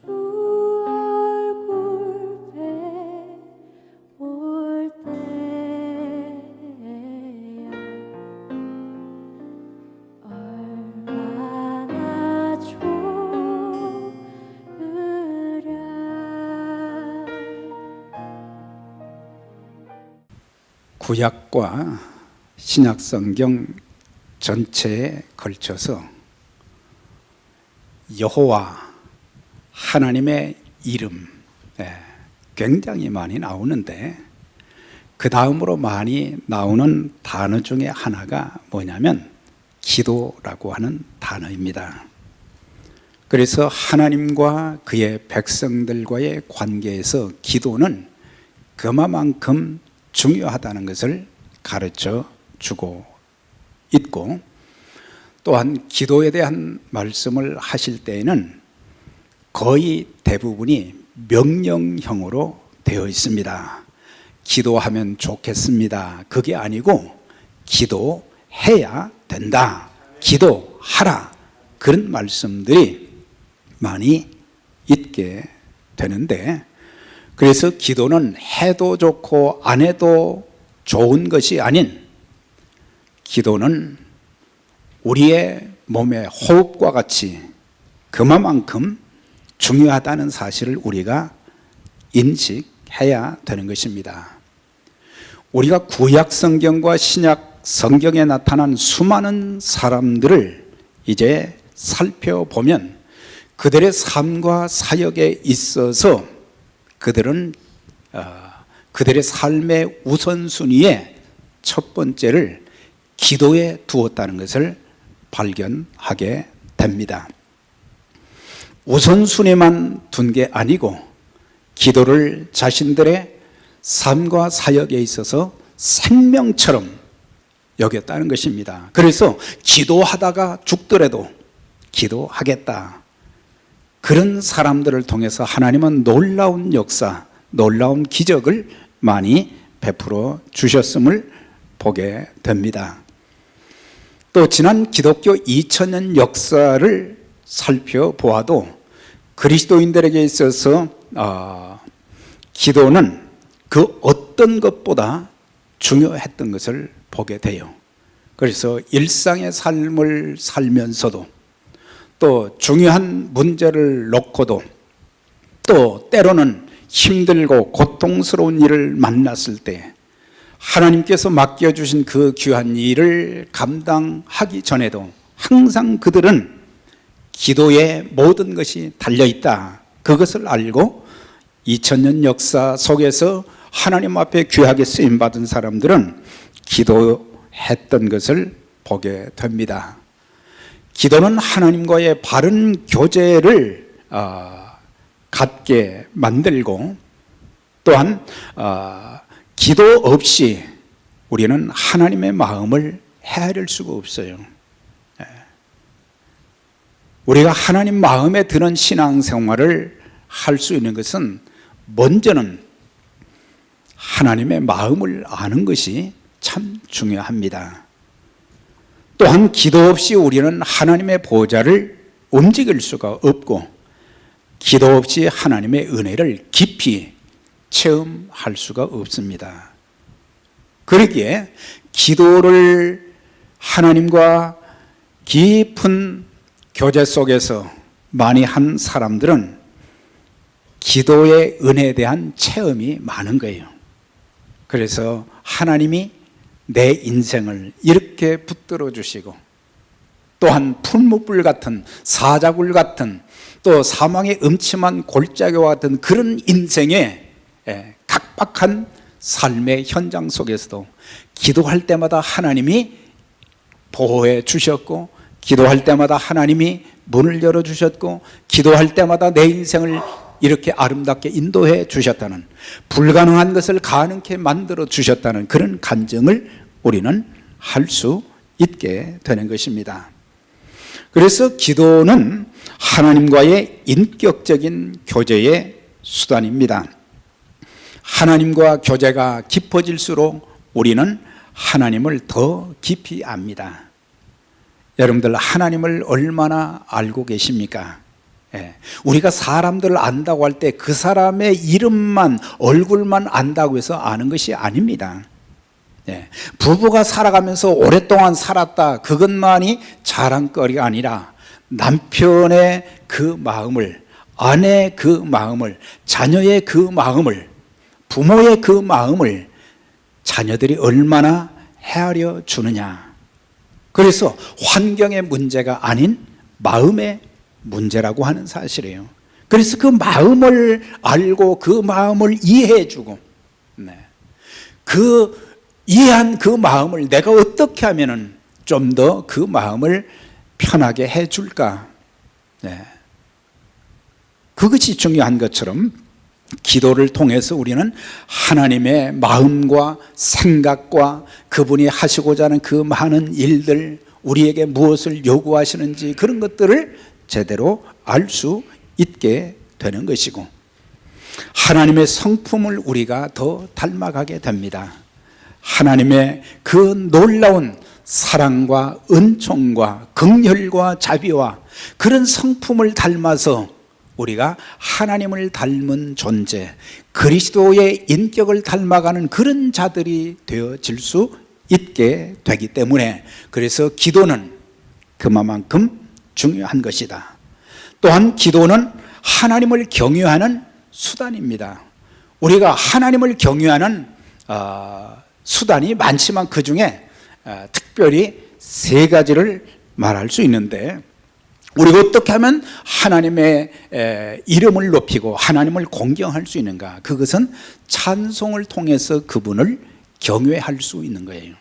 얼굴 배울 때야 얼마나 좋으랴. 구약과 신약 성경 전체에 걸쳐서 여호와 하나님의 이름 굉장히 많이 나오는데, 그 다음으로 많이 나오는 단어 중에 하나가 뭐냐면 기도라고 하는 단어입니다. 그래서 하나님과 그의 백성들과의 관계에서 기도는 그만큼 중요하다는 것을 가르쳐 주고 있고, 또한 기도에 대한 말씀을 하실 때에는 거의 대부분이 명령형으로 되어 있습니다. 기도하면 좋겠습니다. 그게 아니고 기도해야 된다, 기도하라, 그런 말씀들이 많이 있게 되는데, 그래서 기도는 해도 좋고 안 해도 좋은 것이 아닌, 기도는 우리의 몸의 호흡과 같이 그만큼 중요하다는 사실을 우리가 인식해야 되는 것입니다. 우리가 구약 성경과 신약 성경에 나타난 수많은 사람들을 이제 살펴보면 그들의 삶과 사역에 있어서 그들은 그들의 삶의 우선순위에 첫 번째를 기도에 두었다는 것을 발견하게 됩니다. 우선순위만 둔 게 아니고 기도를 자신들의 삶과 사역에 있어서 생명처럼 여겼다는 것입니다. 그래서 기도하다가 죽더라도 기도하겠다, 그런 사람들을 통해서 하나님은 놀라운 역사, 놀라운 기적을 많이 베풀어 주셨음을 보게 됩니다. 또 지난 기독교 2000년 역사를 살펴보아도 그리스도인들에게 있어서 기도는 그 어떤 것보다 중요했던 것을 보게 돼요. 그래서 일상의 삶을 살면서도, 또 중요한 문제를 놓고도, 또 때로는 힘들고 고통스러운 일을 만났을 때 하나님께서 맡겨주신 그 귀한 일을 감당하기 전에도 항상 그들은 기도에 모든 것이 달려있다, 그것을 알고 2000년 역사 속에서 하나님 앞에 귀하게 쓰임받은 사람들은 기도했던 것을 보게 됩니다. 기도는 하나님과의 바른 교제를 갖게 만들고, 또한 기도 없이 우리는 하나님의 마음을 헤아릴 수가 없어요. 우리가 하나님 마음에 드는 신앙생활을 할 수 있는 것은 먼저는 하나님의 마음을 아는 것이 참 중요합니다. 또한 기도 없이 우리는 하나님의 보좌를 움직일 수가 없고, 기도 없이 하나님의 은혜를 깊이 체험할 수가 없습니다. 그러기에 기도를 하나님과 깊은 교제 속에서 많이 한 사람들은 기도의 은혜에 대한 체험이 많은 거예요. 그래서 하나님이 내 인생을 이렇게 붙들어 주시고, 또한 풀무불 같은, 사자굴 같은, 또 사망의 음침한 골짜기와 같은 그런 인생의 각박한 삶의 현장 속에서도 기도할 때마다 하나님이 보호해 주셨고, 기도할 때마다 하나님이 문을 열어주셨고, 기도할 때마다 내 인생을 이렇게 아름답게 인도해 주셨다는, 불가능한 것을 가능케 만들어 주셨다는 그런 간증을 우리는 할 수 있게 되는 것입니다. 그래서 기도는 하나님과의 인격적인 교제의 수단입니다. 하나님과 교제가 깊어질수록 우리는 하나님을 더 깊이 압니다. 여러분들 하나님을 얼마나 알고 계십니까? 우리가 사람들을 안다고 할 때 그 사람의 이름만 얼굴만 안다고 해서 아는 것이 아닙니다. 부부가 살아가면서 오랫동안 살았다 그것만이 자랑거리가 아니라 남편의 그 마음을, 아내의 그 마음을, 자녀의 그 마음을, 부모의 그 마음을 자녀들이 얼마나 헤아려 주느냐. 그래서 환경의 문제가 아닌 마음의 문제라고 하는 사실이에요. 그래서 그 마음을 알고 그 마음을 이해해 주고, 그 이해한 그 마음을 내가 어떻게 하면은 좀 더 그 마음을 편하게 해 줄까? 그것이 중요한 것처럼 기도를 통해서 우리는 하나님의 마음과 생각과 그분이 하시고자 하는 그 많은 일들, 우리에게 무엇을 요구하시는지 그런 것들을 제대로 알 수 있게 되는 것이고, 하나님의 성품을 우리가 더 닮아가게 됩니다. 하나님의 그 놀라운 사랑과 은총과 긍휼과 자비와 그런 성품을 닮아서 우리가 하나님을 닮은 존재, 그리스도의 인격을 닮아가는 그런 자들이 되어질 수 있게 되기 때문에, 그래서 기도는 그만큼 중요한 것이다. 또한 기도는 하나님을 경유하는 수단입니다. 우리가 하나님을 경유하는 수단이 많지만 그 중에 특별히 세 가지를 말할 수 있는데, 우리가 어떻게 하면 하나님의 이름을 높이고 하나님을 공경할 수 있는가? 그것은 찬송을 통해서 그분을 경외할 수 있는 거예요.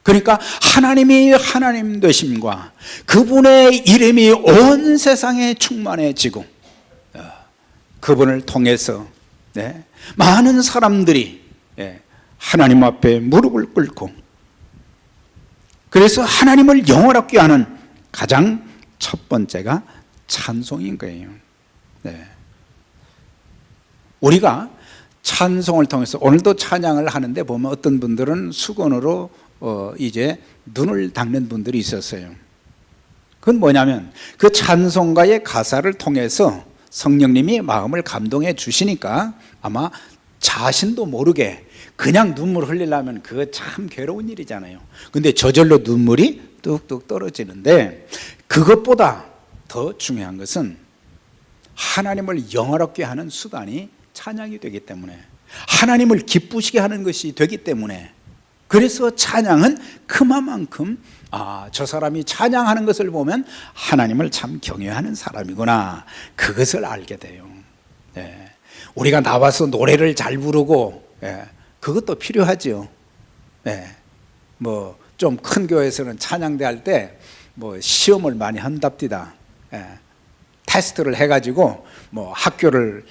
그러니까 하나님이 하나님 되심과 그분의 이름이 온 세상에 충만해지고, 그분을 통해서 많은 사람들이 하나님 앞에 무릎을 꿇고, 그래서 하나님을 영원하게 하는 가장 첫 번째가 찬송인 거예요. 우리가 찬송을 통해서 오늘도 찬양을 하는데 보면 어떤 분들은 수건으로 이제 눈을 닦는 분들이 있었어요. 그건 뭐냐면 그 찬송가의 가사를 통해서 성령님이 마음을 감동해 주시니까 아마 자신도 모르게 그냥 눈물 흘리려면 그거 참 괴로운 일이잖아요. 근데 저절로 눈물이 뚝뚝 떨어지는데, 그것보다 더 중요한 것은 하나님을 영화롭게 하는 수단이 찬양이 되기 때문에, 하나님을 기쁘시게 하는 것이 되기 때문에, 그래서 찬양은 그만큼 저 사람이 찬양하는 것을 보면 하나님을 참 경외하는 사람이구나, 그것을 알게 돼요. 우리가 나와서 노래를 잘 부르고 그것도 필요하죠. 뭐 좀 큰 교회에서는 찬양대 할 때 뭐 시험을 많이 한답니다. 테스트를 해가지고 뭐 학교를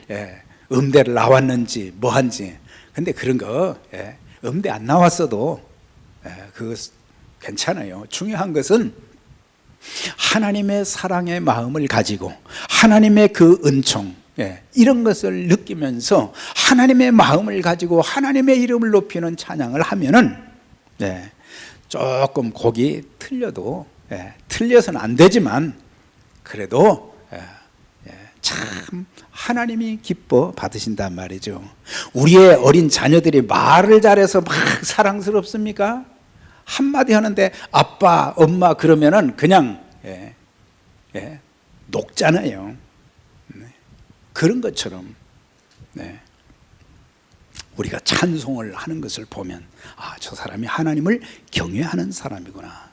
음대를 나왔는지 뭐 한지. 근데 그런 거 음대 안 나왔어도 그거 괜찮아요. 중요한 것은 하나님의 사랑의 마음을 가지고 하나님의 그 은총, 이런 것을 느끼면서 하나님의 마음을 가지고 하나님의 이름을 높이는 찬양을 하면은 조금 곡이 틀려도 틀려서는 안 되지만 그래도 참 하나님이 기뻐 받으신단 말이죠. 우리의 어린 자녀들이 말을 잘해서 막 사랑스럽습니까? 한마디 하는데 아빠, 엄마 그러면은 그냥 녹잖아요. 그런 것처럼 우리가 찬송을 하는 것을 보면 저 사람이 하나님을 경외하는 사람이구나.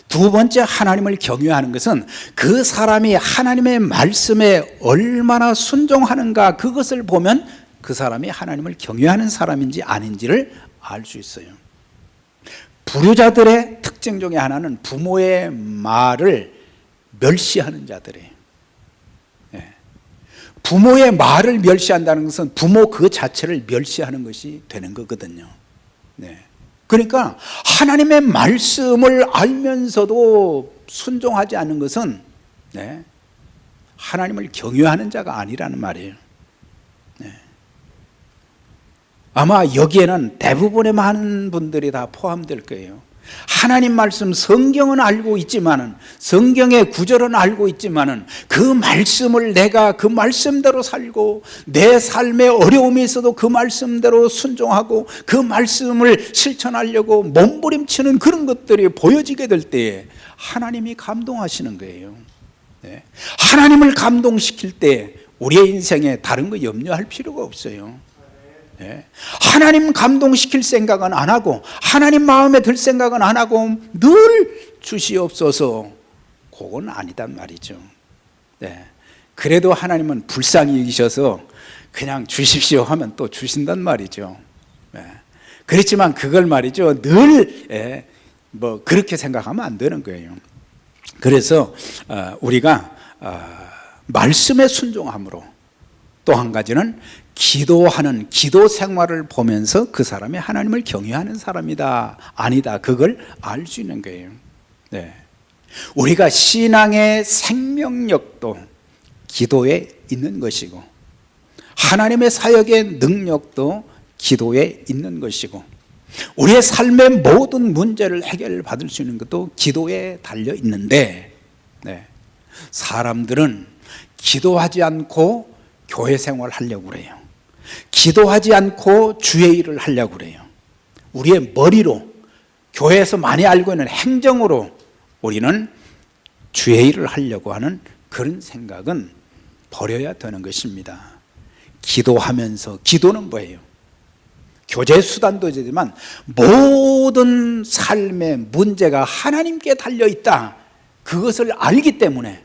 두 번째, 하나님을 경외하는 것은 그 사람이 하나님의 말씀에 얼마나 순종하는가, 그것을 보면 그 사람이 하나님을 경외하는 사람인지 아닌지를 알 수 있어요. 불효자들의 특징 중에 하나는 부모의 말을 멸시하는 자들이에요. 부모의 말을 멸시한다는 것은 부모 그 자체를 멸시하는 것이 되는 거거든요. 그러니까 하나님의 말씀을 알면서도 순종하지 않는 것은 하나님을 경외하는 자가 아니라는 말이에요. 아마 여기에는 대부분의 많은 분들이 다 포함될 거예요. 하나님 말씀 성경은 알고 있지만은, 성경의 구절은 알고 있지만은 그 말씀을 내가 그 말씀대로 살고, 내 삶에 어려움이 있어도 그 말씀대로 순종하고 그 말씀을 실천하려고 몸부림치는 그런 것들이 보여지게 될 때에 하나님이 감동하시는 거예요. 네. 하나님을 감동시킬 때 우리의 인생에 다른 거 염려할 필요가 없어요. 네. 하나님 감동시킬 생각은 안 하고, 하나님 마음에 들 생각은 안 하고 늘 주시옵소서, 그건 아니단 말이죠. 네. 그래도 하나님은 불쌍히 여기셔서 그냥 주십시오 하면 또 주신단 말이죠. 네. 그렇지만 그걸 말이죠, 늘 뭐 그렇게 생각하면 안 되는 거예요. 그래서 우리가 말씀에 순종함으로, 또 한 가지는 기도하는 기도 생활을 보면서 그 사람이 하나님을 경외하는 사람이다 아니다, 그걸 알 수 있는 거예요. 네. 우리가 신앙의 생명력도 기도에 있는 것이고, 하나님의 사역의 능력도 기도에 있는 것이고, 우리의 삶의 모든 문제를 해결받을 수 있는 것도 기도에 달려 있는데, 네. 사람들은 기도하지 않고 교회 생활을 하려고 그래요. 기도하지 않고 주의 일을 하려고 그래요. 우리의 머리로, 교회에서 많이 알고 있는 행정으로 우리는 주의 일을 하려고 하는 그런 생각은 버려야 되는 것입니다. 기도하면서, 기도는 뭐예요? 교제 수단도 되지만 모든 삶의 문제가 하나님께 달려있다, 그것을 알기 때문에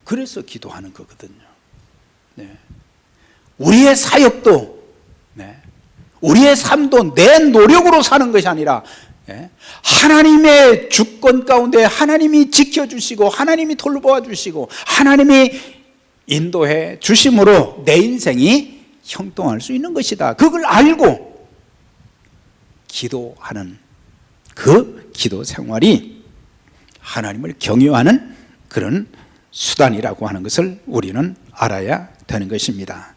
그래서 기도하는 거거든요. 네. 우리의 사역도, 네, 우리의 삶도 내 노력으로 사는 것이 아니라, 네, 하나님의 주권 가운데 하나님이 지켜주시고 하나님이 돌보아 주시고 하나님이 인도해 주심으로 내 인생이 형통할 수 있는 것이다, 그걸 알고 기도하는 그 기도 생활이 하나님을 경외하는 그런 수단이라고 하는 것을 우리는 알아야 되는 것입니다.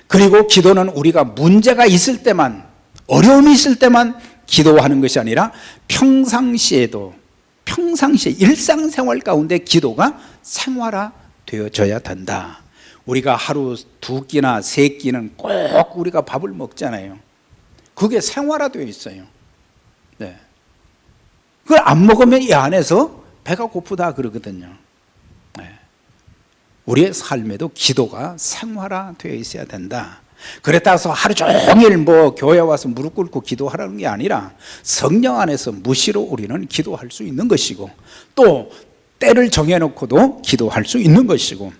그리고 기도는 우리가 문제가 있을 때만, 어려움이 있을 때만 기도하는 것이 아니라 평상시에도, 평상시에 일상생활 가운데 기도가 생활화되어져야 된다. 우리가 하루 2끼나 3끼는 꼭 우리가 밥을 먹잖아요. 그게 생활화되어 있어요. 네. 그걸 안 먹으면 이 안에서 배가 고프다 그러거든요. 네. 우리의 삶에도 기도가 생활화되어 있어야 된다. 그렇다고 하루 종일 뭐 교회 와서 무릎 꿇고 기도하라는 게 아니라 성령 안에서 무시로 우리는 기도할 수 있는 것이고, 또 때를 정해놓고도 기도할 수 있는 것이고,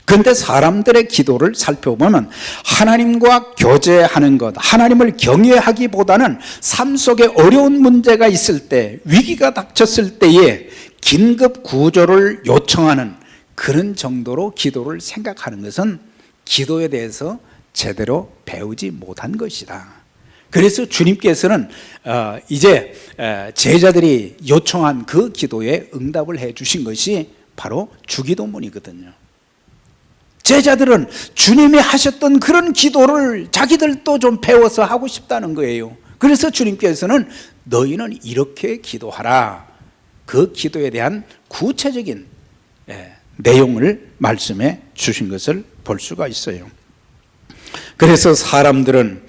그런데 사람들의 기도를 살펴보면 하나님과 교제하는 것, 하나님을 경외하기보다는 삶 속에 어려운 문제가 있을 때, 위기가 닥쳤을 때에 긴급 구조를 요청하는 그런 정도로 기도를 생각하는 것은 기도에 대해서 제대로 배우지 못한 것이다. 그래서 주님께서는 이제 제자들이 요청한 그 기도에 응답을 해 주신 것이 바로 주기도문이거든요. 제자들은 주님이 하셨던 그런 기도를 자기들도 좀 배워서 하고 싶다는 거예요. 그래서 주님께서는 너희는 이렇게 기도하라, 그 기도에 대한 구체적인 내용을 말씀해 주신 것을 볼 수가 있어요. 그래서 사람들은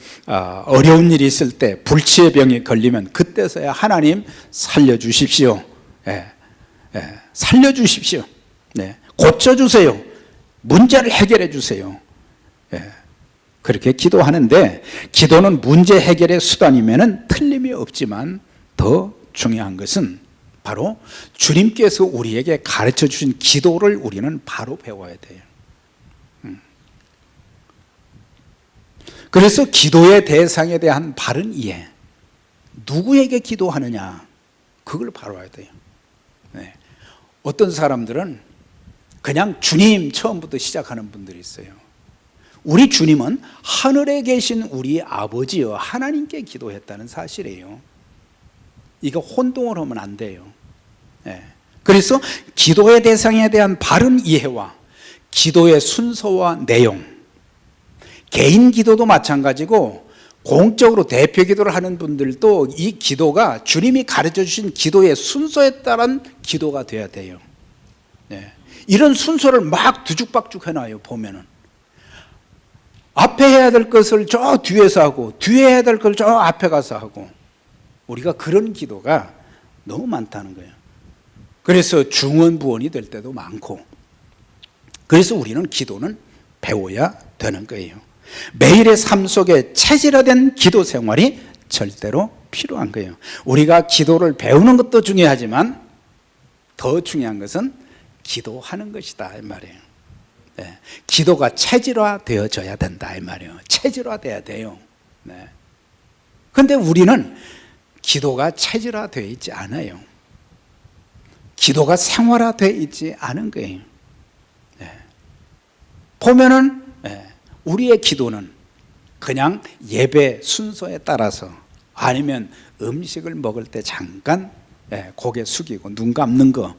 어려운 일이 있을 때, 불치의 병에 걸리면 그때서야 하나님 살려주십시오, 살려주십시오, 고쳐주세요, 문제를 해결해 주세요, 그렇게 기도하는데, 기도는 문제 해결의 수단이면 틀림이 없지만 더 중요한 것은 바로 주님께서 우리에게 가르쳐 주신 기도를 우리는 바로 배워야 돼요. 그래서 기도의 대상에 대한 바른 이해, 누구에게 기도하느냐, 그걸 바로 알아야 돼요. 어떤 사람들은 그냥 주님 처음부터 시작하는 분들이 있어요. 우리 주님은 하늘에 계신 우리 아버지여 하나님께 기도했다는 사실이에요. 이거 혼동을 하면 안 돼요. 그래서 기도의 대상에 대한 바른 이해와 기도의 순서와 내용, 개인 기도도 마찬가지고 공적으로 대표 기도를 하는 분들도 이 기도가 주님이 가르쳐 주신 기도의 순서에 따른 기도가 돼야 돼요. 네. 이런 순서를 막 뒤죽박죽 해놔요. 보면은 앞에 해야 될 것을 저 뒤에서 하고 뒤에 해야 될 걸 저 앞에 가서 하고, 우리가 그런 기도가 너무 많다는 거예요. 그래서 중언부언이 될 때도 많고, 그래서 우리는 기도는 배워야 되는 거예요. 매일의 삶 속에 체질화된 기도 생활이 절대로 필요한 거예요. 우리가 기도를 배우는 것도 중요하지만 더 중요한 것은 기도하는 것이다 이 말이에요. 네. 기도가 체질화되어져야 된다 이 말이에요. 체질화돼야 돼요. 네. 그런데 우리는 기도가 체질화되어 있지 않아요. 기도가 생활화되어 있지 않은 거예요. 네. 보면은 우리의 기도는 그냥 예배 순서에 따라서, 아니면 음식을 먹을 때 잠깐 고개 숙이고 눈 감는 거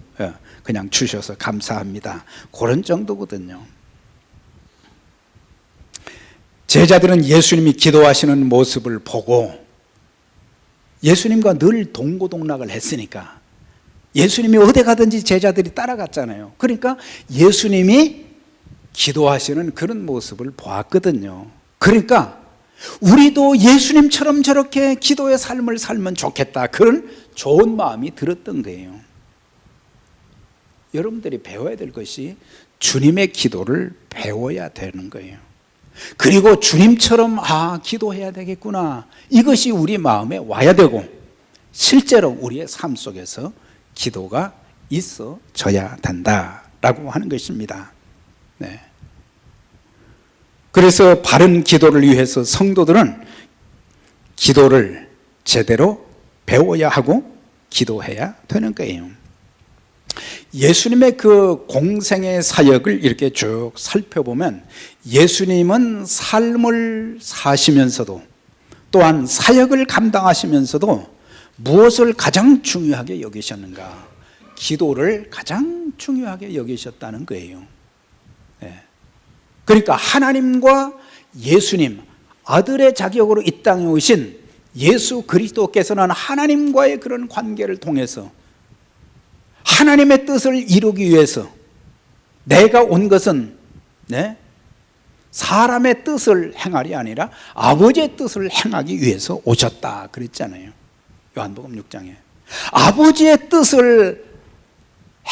그냥 주셔서 감사합니다, 그런 정도거든요. 제자들은 예수님이 기도하시는 모습을 보고 예수님과 늘 동고동락을 했으니까 예수님이 어디 가든지 제자들이 따라갔잖아요. 그러니까 예수님이 기도하시는 그런 모습을 보았거든요. 그러니까 우리도 예수님처럼 저렇게 기도의 삶을 살면 좋겠다, 그런 좋은 마음이 들었던 거예요. 여러분들이 배워야 될 것이 주님의 기도를 배워야 되는 거예요. 그리고 주님처럼 기도해야 되겠구나, 이것이 우리 마음에 와야 되고, 실제로 우리의 삶 속에서 기도가 있어져야 된다라고 하는 것입니다. 네. 그래서 바른 기도를 위해서 성도들은 기도를 제대로 배워야 하고 기도해야 되는 거예요. 예수님의 그 공생의 사역을 이렇게 쭉 살펴보면 예수님은 삶을 사시면서도 또한 사역을 감당하시면서도 무엇을 가장 중요하게 여기셨는가? 기도를 가장 중요하게 여기셨다는 거예요. 네. 그러니까 하나님과 예수님, 아들의 자격으로 이 땅에 오신 예수 그리스도께서는 하나님과의 그런 관계를 통해서 하나님의 뜻을 이루기 위해서, 내가 온 것은 사람의 뜻을 행하리 아니라 아버지의 뜻을 행하기 위해서 오셨다 그랬잖아요. 요한복음 6장에 아버지의 뜻을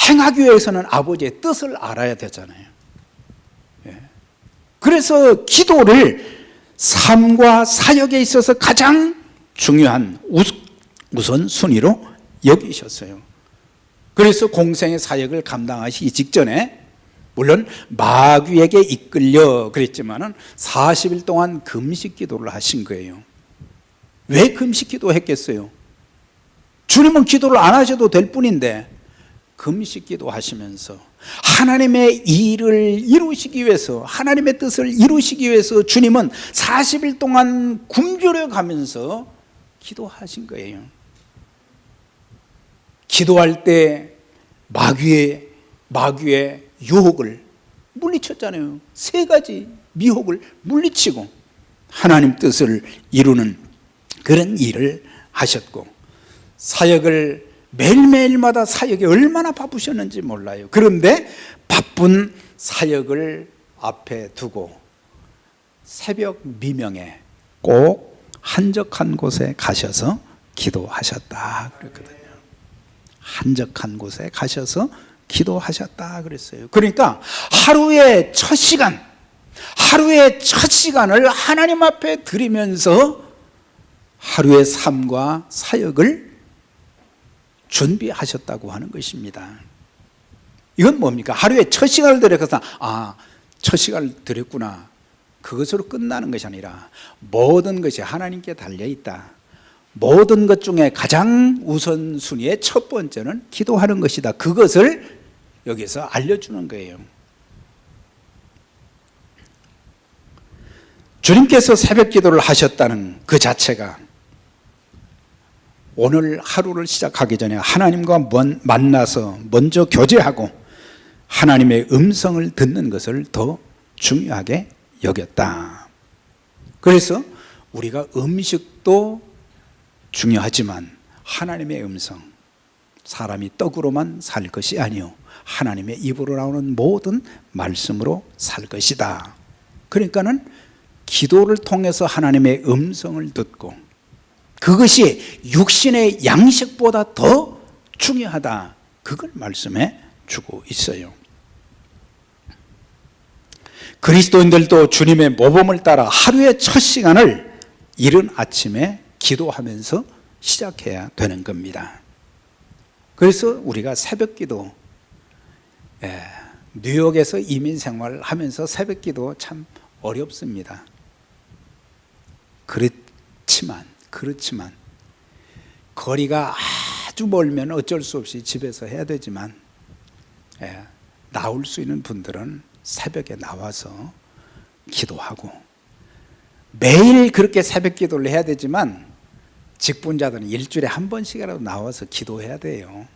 행하기 위해서는 아버지의 뜻을 알아야 되잖아요. 그래서 기도를 삶과 사역에 있어서 가장 중요한 우선순위로 여기셨어요. 그래서 공생의 사역을 감당하시기 직전에 물론 마귀에게 이끌려 그랬지만은 40일 동안 금식 기도를 하신 거예요. 왜 금식 기도했겠어요? 주님은 기도를 안 하셔도 될 뿐인데 금식 기도하시면서 하나님의 일을 이루시기 위해서, 하나님의 뜻을 이루시기 위해서 주님은 40일 동안 굶주려 가면서 기도하신 거예요. 기도할 때 마귀의 유혹을 물리쳤잖아요. 3가지 미혹을 물리치고 하나님 뜻을 이루는 그런 일을 하셨고, 사역을 매일매일마다 사역에 얼마나 바쁘셨는지 몰라요. 그런데 바쁜 사역을 앞에 두고 새벽 미명에 꼭 한적한 곳에 가셔서 기도하셨다 그랬거든요. 한적한 곳에 가셔서 기도하셨다 그랬어요. 그러니까 하루의 첫 시간을 하나님 앞에 드리면서 하루의 삶과 사역을 준비하셨다고 하는 것입니다. 이건 뭡니까? 하루에 첫 시간을 드려서 첫 시간을 드렸구나, 그것으로 끝나는 것이 아니라 모든 것이 하나님께 달려있다. 모든 것 중에 가장 우선순위의 첫 번째는 기도하는 것이다. 그것을 여기서 알려주는 거예요. 주님께서 새벽 기도를 하셨다는 그 자체가 오늘 하루를 시작하기 전에 하나님과 만나서 먼저 교제하고 하나님의 음성을 듣는 것을 더 중요하게 여겼다. 그래서 우리가 음식도 중요하지만 하나님의 음성, 사람이 떡으로만 살 것이 아니요 하나님의 입으로 나오는 모든 말씀으로 살 것이다. 그러니까는 기도를 통해서 하나님의 음성을 듣고 그것이 육신의 양식보다 더 중요하다. 그걸 말씀해 주고 있어요. 그리스도인들도 주님의 모범을 따라 하루의 첫 시간을 이른 아침에 기도하면서 시작해야 되는 겁니다. 그래서 우리가 새벽기도, 뉴욕에서 이민 생활을 하면서 새벽기도 참 어렵습니다. 그렇지만 거리가 아주 멀면 어쩔 수 없이 집에서 해야 되지만 나올 수 있는 분들은 새벽에 나와서 기도하고, 매일 그렇게 새벽 기도를 해야 되지만 직분자들은 일주일에 한 번씩이라도 나와서 기도해야 돼요.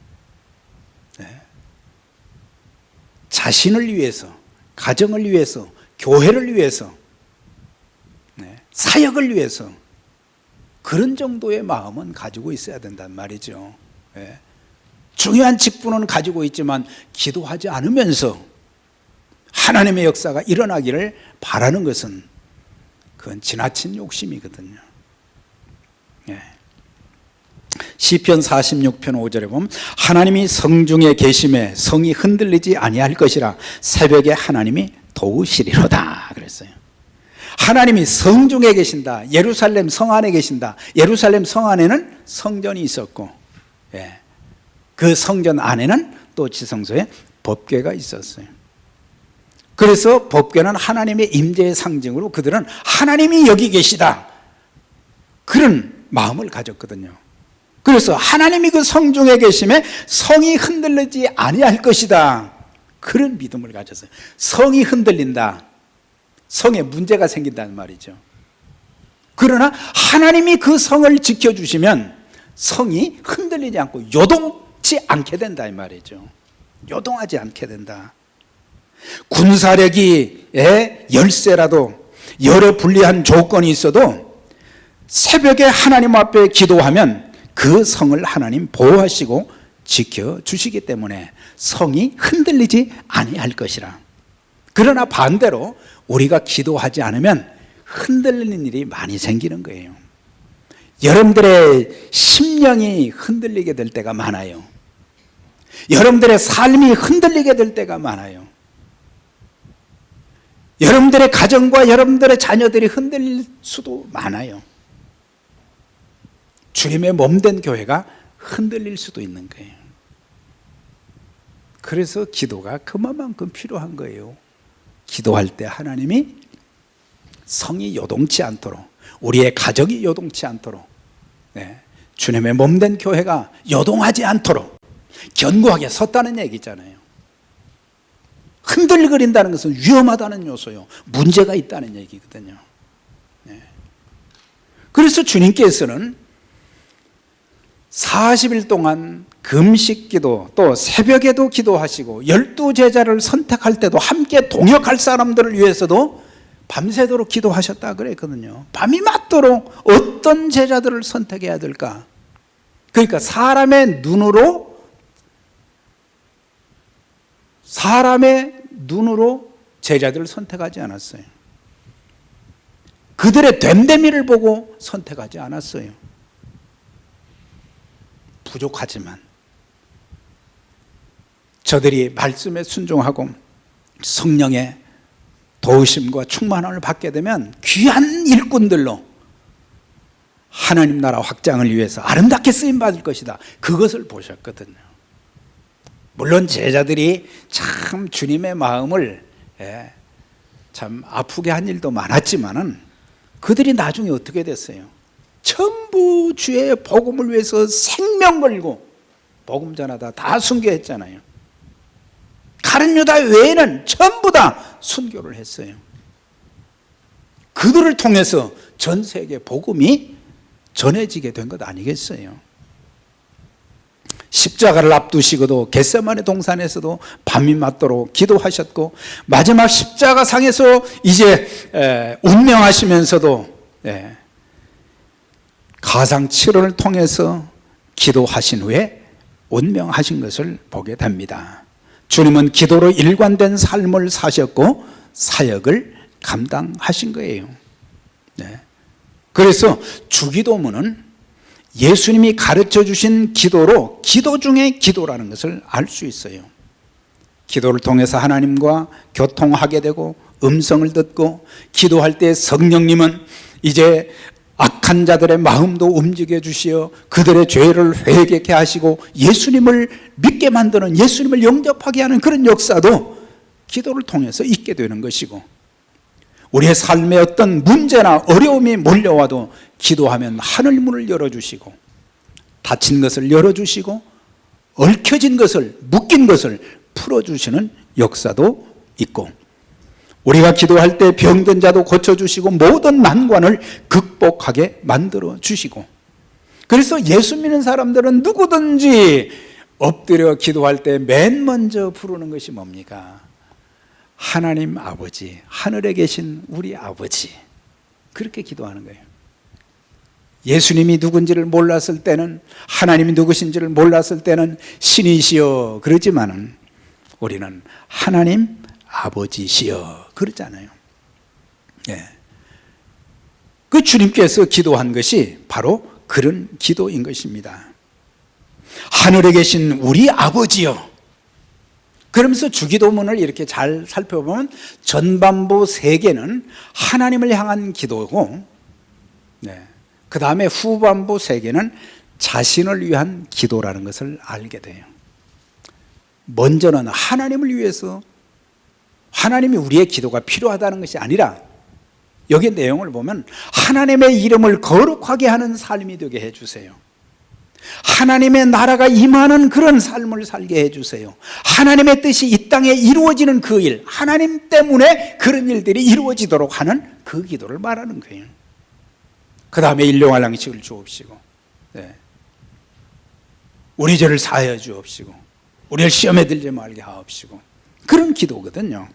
자신을 위해서, 가정을 위해서, 교회를 위해서, 사역을 위해서 그런 정도의 마음은 가지고 있어야 된단 말이죠. 중요한 직분은 가지고 있지만 기도하지 않으면서 하나님의 역사가 일어나기를 바라는 것은 그건 지나친 욕심이거든요. 시편 46편 5절에 보면 하나님이 성중에 계심에 성이 흔들리지 아니할 것이라 새벽에 하나님이 도우시리로다 그랬어요. 하나님이 성중에 계신다. 예루살렘 성 안에 계신다. 예루살렘 성 안에는 성전이 있었고, 그 성전 안에는 또 지성소에 법궤가 있었어요. 그래서 법궤는 하나님의 임재의 상징으로 그들은 하나님이 여기 계시다, 그런 마음을 가졌거든요. 그래서 하나님이 그 성중에 계심에 성이 흔들리지 아니할 것이다, 그런 믿음을 가졌어요. 성이 흔들린다, 성에 문제가 생긴다는 말이죠. 그러나 하나님이 그 성을 지켜주시면 성이 흔들리지 않고 요동치 않게 된다 이 말이죠. 요동하지 않게 된다. 군사력이 열세라도 여러 불리한 조건이 있어도 새벽에 하나님 앞에 기도하면 그 성을 하나님 보호하시고 지켜주시기 때문에 성이 흔들리지 아니할 것이라. 그러나 반대로 우리가 기도하지 않으면 흔들리는 일이 많이 생기는 거예요. 여러분들의 심령이 흔들리게 될 때가 많아요. 여러분들의 삶이 흔들리게 될 때가 많아요. 여러분들의 가정과 여러분들의 자녀들이 흔들릴 수도 많아요. 주님의 몸된 교회가 흔들릴 수도 있는 거예요. 그래서 기도가 그만큼 필요한 거예요. 기도할 때 하나님이 성이 요동치 않도록, 우리의 가정이 요동치 않도록, 주님의 몸된 교회가 요동하지 않도록 견고하게 섰다는 얘기잖아요. 흔들거린다는 것은 위험하다는 요소요, 문제가 있다는 얘기거든요. 그래서 주님께서는 40일 동안 금식기도, 또 새벽에도 기도하시고 12제자를 선택할 때도 함께 동역할 사람들을 위해서도 밤새도록 기도하셨다 그랬거든요. 밤이 맞도록 어떤 제자들을 선택해야 될까? 그러니까 사람의 눈으로 제자들을 선택하지 않았어요. 그들의 됨됨이를 보고 선택하지 않았어요. 부족하지만 저들이 말씀에 순종하고 성령의 도우심과 충만함을 받게 되면 귀한 일꾼들로 하나님 나라 확장을 위해서 아름답게 쓰임받을 것이다, 그것을 보셨거든요. 물론 제자들이 참 주님의 마음을 참 아프게 한 일도 많았지만은 그들이 나중에 어떻게 됐어요? 전부 주의 복음을 위해서 생명 걸고 복음 전하다 다 순교했잖아요. 가룟 유다 외에는 전부 다 순교를 했어요. 그들을 통해서 전 세계 복음이 전해지게 된 것 아니겠어요? 십자가를 앞두시고도 겟세마네 동산에서도 밤이 맞도록 기도하셨고, 마지막 십자가 상에서 이제 운명하시면서도 가상 7원을 통해서 기도하신 후에 운명하신 것을 보게 됩니다. 주님은 기도로 일관된 삶을 사셨고 사역을 감당하신 거예요. 네. 그래서 주기도문은 예수님이 가르쳐 주신 기도로 기도 중에 기도라는 것을 알 수 있어요. 기도를 통해서 하나님과 교통하게 되고 음성을 듣고, 기도할 때 성령님은 이제 악한 자들의 마음도 움직여 주시어 그들의 죄를 회개케 하시고 예수님을 믿게 만드는, 예수님을 영접하게 하는 그런 역사도 기도를 통해서 있게 되는 것이고, 우리의 삶에 어떤 문제나 어려움이 몰려와도 기도하면 하늘문을 열어주시고, 닫힌 것을 열어주시고, 얽혀진 것을, 묶인 것을 풀어주시는 역사도 있고, 우리가 기도할 때 병든 자도 고쳐주시고 모든 난관을 극복하게 만들어주시고, 그래서 예수 믿는 사람들은 누구든지 엎드려 기도할 때 맨 먼저 부르는 것이 뭡니까? 하나님 아버지, 하늘에 계신 우리 아버지. 그렇게 기도하는 거예요. 예수님이 누군지를 몰랐을 때는, 하나님이 누구신지를 몰랐을 때는 신이시여 그러지만은 우리는 하나님 아버지시여 그러잖아요. 예. 그 주님께서 기도한 것이 바로 그런 기도인 것입니다. 하늘에 계신 우리 아버지여. 그러면서 주기도문을 이렇게 잘 살펴보면 전반부 3개는 하나님을 향한 기도고, 네, 그 다음에 후반부 3개는 자신을 위한 기도라는 것을 알게 돼요. 먼저는 하나님을 위해서, 하나님이 우리의 기도가 필요하다는 것이 아니라, 여기 내용을 보면 하나님의 이름을 거룩하게 하는 삶이 되게 해주세요. 하나님의 나라가 임하는 그런 삶을 살게 해주세요. 하나님의 뜻이 이 땅에 이루어지는 그 일, 하나님 때문에 그런 일들이 이루어지도록 하는 그 기도를 말하는 거예요. 그 다음에 일용할 양식을 주옵시고, 네, 우리 죄를 사하여 주옵시고, 우리를 시험에 들지 말게 하옵시고, 그런 기도거든요.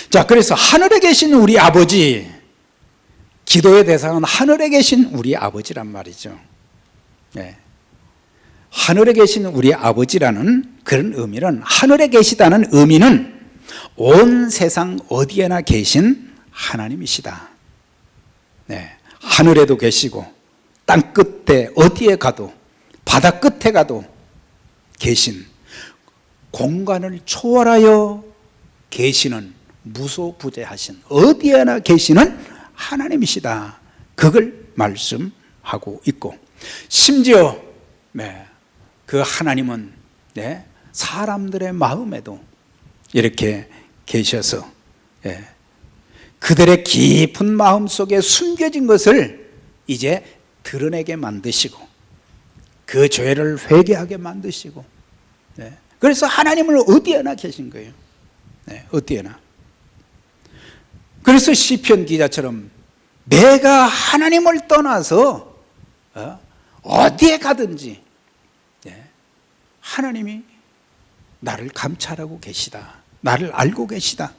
자, 그래서 하늘에 계신 우리 아버지, 기도의 대상은 하늘에 계신 우리 아버지란 말이죠. 네. 하늘에 계신 우리 아버지라는 그런 의미는, 하늘에 계시다는 의미는 온 세상 어디에나 계신 하나님이시다. 네. 하늘에도 계시고 땅 끝에 어디에 가도, 바다 끝에 가도 계신, 공간을 초월하여 계시는, 무소부재하신, 어디에나 계시는 하나님이시다. 그걸 말씀하고 있고, 심지어 그 하나님은 사람들의 마음에도 이렇게 계셔서 그들의 깊은 마음속에 숨겨진 것을 이제 드러내게 만드시고, 그 죄를 회개하게 만드시고, 그래서 하나님은 어디에나 계신 거예요. 어디에나. 그래서 시편 기자처럼 내가 하나님을 떠나서 어디에 가든지 하나님이 나를 감찰하고 계시다, 나를 알고 계시다.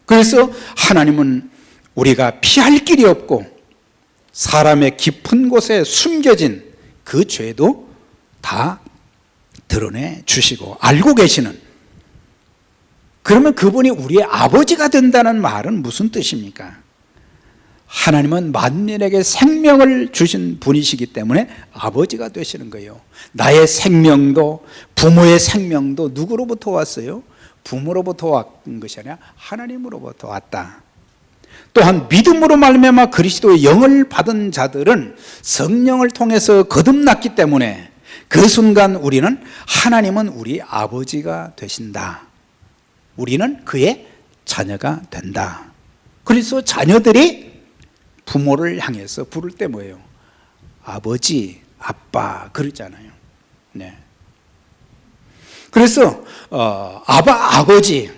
그래서 하나님은 우리가 피할 길이 없고 사람의 깊은 곳에 숨겨진 그 죄도 다 드러내 주시고 알고 계시는, 그러면 그분이 우리의 아버지가 된다는 말은 무슨 뜻입니까? 하나님은 만민에게 생명을 주신 분이시기 때문에 아버지가 되시는 거예요. 나의 생명도, 부모의 생명도 누구로부터 왔어요? 부모로부터 왔던 것이 아니라 하나님으로부터 왔다. 또한 믿음으로 말미암아 그리스도의 영을 받은 자들은 성령을 통해서 거듭났기 때문에 그 순간 우리는, 하나님은 우리 아버지가 되신다. 우리는 그의 자녀가 된다. 그래서 자녀들이 부모를 향해서 부를 때 뭐예요? 아버지, 아빠 그러잖아요. 네. 그래서 아버지,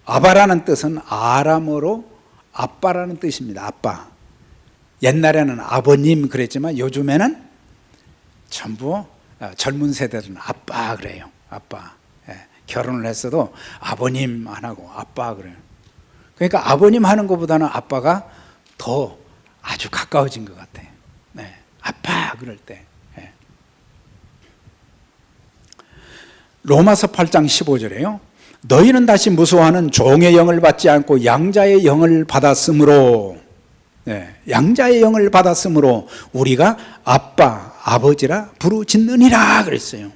아바라는 뜻은 아람어로 아빠라는 뜻입니다. 아빠. 옛날에는 아버님 그랬지만 요즘에는 전부 젊은 세대들은 아빠 그래요. 아빠. 결혼을 했어도 아버님 안 하고 아빠 그래요. 그러니까 아버님 하는 것보다는 아빠가 더 아주 가까워진 것 같아요. 아빠 그럴 때. 예. 로마서 8장 15절에요. 너희는 다시 무수하는 종의 영을 받지 않고 양자의 영을 받았으므로, 예, 양자의 영을 받았으므로 우리가 아빠, 아버지라 부르짖느니라 그랬어요.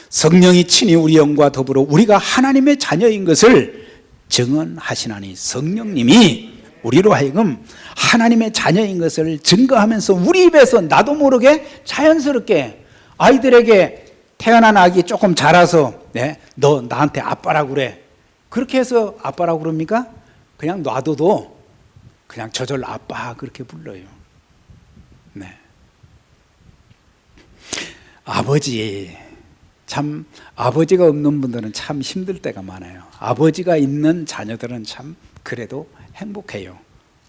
성령이 친히 우리 영과 더불어 우리가 하나님의 자녀인 것을 증언하시나니, 성령님이 우리로 하여금 하나님의 자녀인 것을 증거하면서 우리 입에서 나도 모르게 자연스럽게 아이들에게 태어난 아기 조금 자라서, 네, 너 나한테 아빠라고 그래. 그렇게 해서 아빠라고 그럽니까? 그냥 놔둬도 그냥 저절로 아빠 그렇게 불러요. 네. 아버지, 참 아버지가 없는 분들은 참 힘들 때가 많아요. 아버지가 있는 자녀들은 참 그래도 행복해요.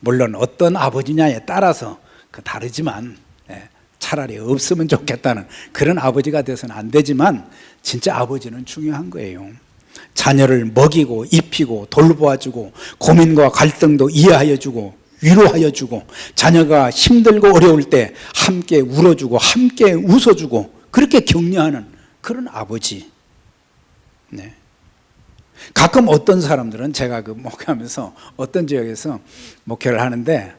물론 어떤 아버지냐에 따라서 그 다르지만, 네, 차라리 없으면 좋겠다는 그런 아버지가 돼서는 안 되지만 진짜 아버지는 중요한 거예요. 자녀를 먹이고 입히고 돌보아주고 고민과 갈등도 이해하여 주고 위로하여 주고 자녀가 힘들고 어려울 때 함께 울어주고 함께 웃어주고 그렇게 격려하는 그런 아버지. 네. 가끔 어떤 사람들은 제가 그 목회하면서 어떤 지역에서 목회를 하는데,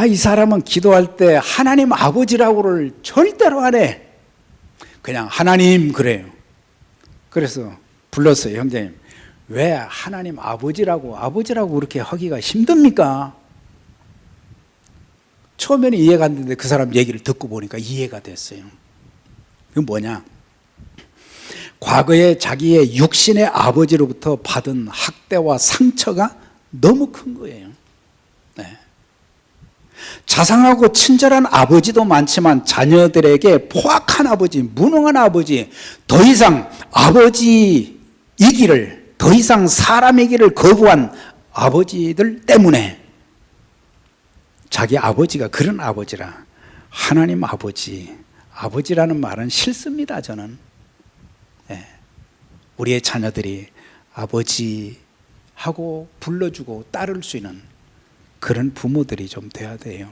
이 사람은 기도할 때 하나님 아버지라고를 절대로 안 해. 그냥 하나님 그래요. 그래서 불렀어요. 형제님, 왜 하나님 아버지라고 그렇게 하기가 힘듭니까? 처음에는 이해가 안 됐는데 그 사람 얘기를 듣고 보니까 이해가 됐어요. 그건 뭐냐? 과거에 자기의 육신의 아버지로부터 받은 학대와 상처가 너무 큰 거예요. 네. 자상하고 친절한 아버지도 많지만 자녀들에게 포악한 아버지, 무능한 아버지, 더 이상 아버지이기를, 더 이상 사람이기를 거부한 아버지들 때문에 자기 아버지가 그런 아버지라 하나님 아버지라는 말은 싫습니다. 저는. 네. 우리의 자녀들이 아버지하고 불러주고 따를 수 있는 그런 부모들이 좀 돼야 돼요.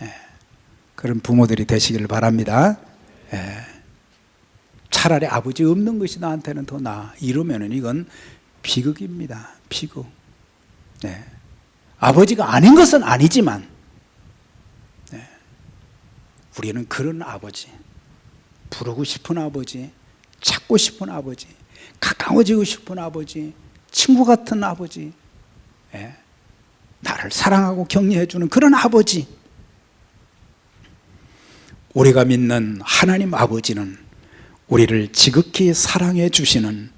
네. 그런 부모들이 되시기를 바랍니다. 네. 차라리 아버지 없는 것이 나한테는 더 나아. 이러면은 이건 비극입니다. 비극. 네. 아버지가 아닌 것은 아니지만, 네, 우리는 그런 아버지, 부르고 싶은 아버지, 찾고 싶은 아버지, 가까워지고 싶은 아버지, 친구 같은 아버지, 네, 나를 사랑하고 격려해 주는 그런 아버지. 우리가 믿는 하나님 아버지는 우리를 지극히 사랑해 주시는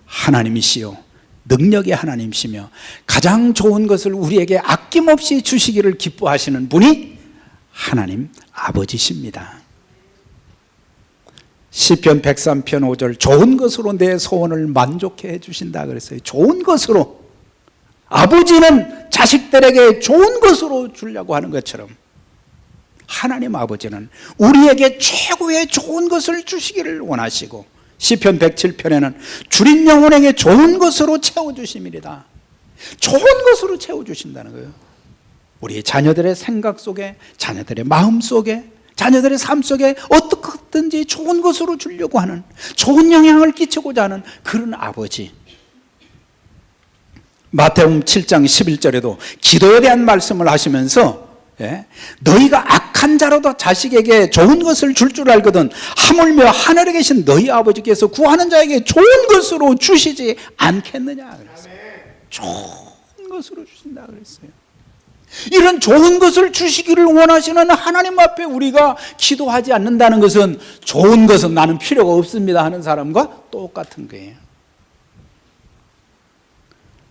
하나님이시요 능력의 하나님이시며 가장 좋은 것을 우리에게 아낌없이 주시기를 기뻐하시는 분이 하나님 아버지십니다. 시편 103편 5절, 좋은 것으로 내 소원을 만족해 해 주신다 그랬어요. 좋은 것으로. 아버지는 자식들에게 좋은 것으로 주려고 하는 것처럼 하나님 아버지는 우리에게 최고의 좋은 것을 주시기를 원하시고, 시편 107편에는 주린 영혼에게 좋은 것으로 채워주심이리다. 좋은 것으로 채워주신다는 거예요. 우리 자녀들의 생각 속에, 자녀들의 마음 속에, 자녀들의 삶 속에 어떻게든지 좋은 것으로 주려고 하는, 좋은 영향을 끼치고자 하는 그런 아버지. 마태복음 7장 11절에도 기도에 대한 말씀을 하시면서, 예, 너희가 악한 자로도 자식에게 좋은 것을 줄 알거든 하물며 하늘에 계신 너희 아버지께서 구하는 자에게 좋은 것으로 주시지 않겠느냐 그랬어요. 좋은 것으로 주신다 그랬어요. 이런 좋은 것을 주시기를 원하시는 하나님 앞에 우리가 기도하지 않는다는 것은 좋은 것은 나는 필요가 없습니다 하는 사람과 똑같은 거예요.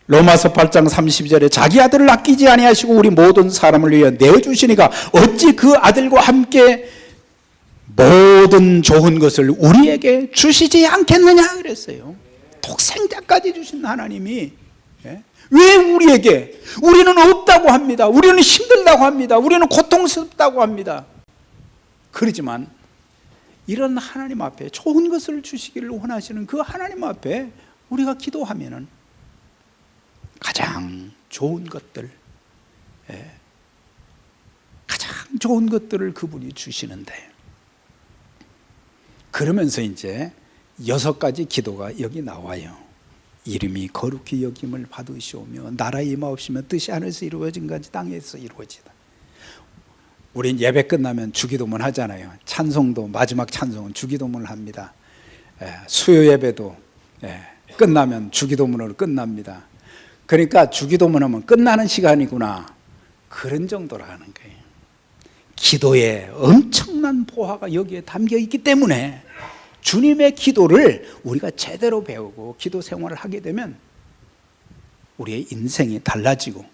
로마서 8장 32절에 자기 아들을 아끼지 아니하시고 우리 모든 사람을 위해 내어주시니까 어찌 그 아들과 함께 모든 좋은 것을 우리에게 주시지 않겠느냐 그랬어요. 독생자까지 주신 하나님이, 예? 왜 우리에게, 우리는 없다고 합니다. 우리는 힘들다고 합니다. 우리는 고통스럽다고 합니다. 그러지만 이런 하나님 앞에 좋은 것을 주시기를 원하시는 그 하나님 앞에 우리가 기도하면은 가장 좋은 것들, 가장 좋은 것들을 그분이 주시는데, 그러면서 이제 6가지 기도가 여기 나와요. 이름이 거룩히 여김을 받으시오며 나라의 임하옵시며 뜻이 하늘에서 이루어진 것이 땅에서 이루어지다. 우린 예배 끝나면 주기도문 하잖아요. 찬송도 마지막 찬송은 주기도문을 합니다. 수요 예배도 끝나면 주기도문으로 끝납니다. 그러니까 주기도문하면 끝나는 시간이구나, 그런 정도로 하는 거예요. 기도에 엄청난 보화가 여기에 담겨 있기 때문에 주님의 기도를 우리가 제대로 배우고 기도 생활을 하게 되면 우리의 인생이 달라지고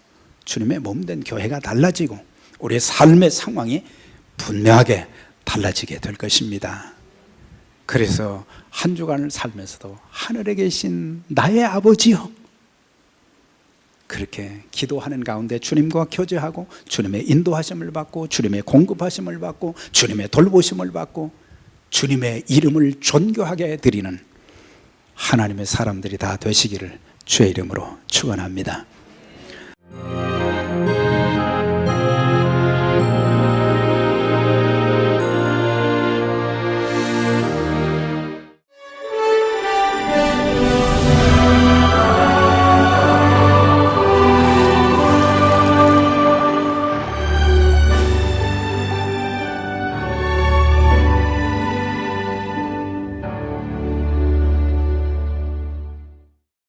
주님의 몸된 교회가 달라지고 우리의 삶의 상황이 분명하게 달라지게 될 것입니다. 그래서 한 주간을 살면서도 하늘에 계신 나의 아버지여, 그렇게 기도하는 가운데 주님과 교제하고 주님의 인도하심을 받고 주님의 공급하심을 받고 주님의 돌보심을 받고 주님의 이름을 존귀하게 드리는 하나님의 사람들이 다 되시기를 주의 이름으로 축원합니다.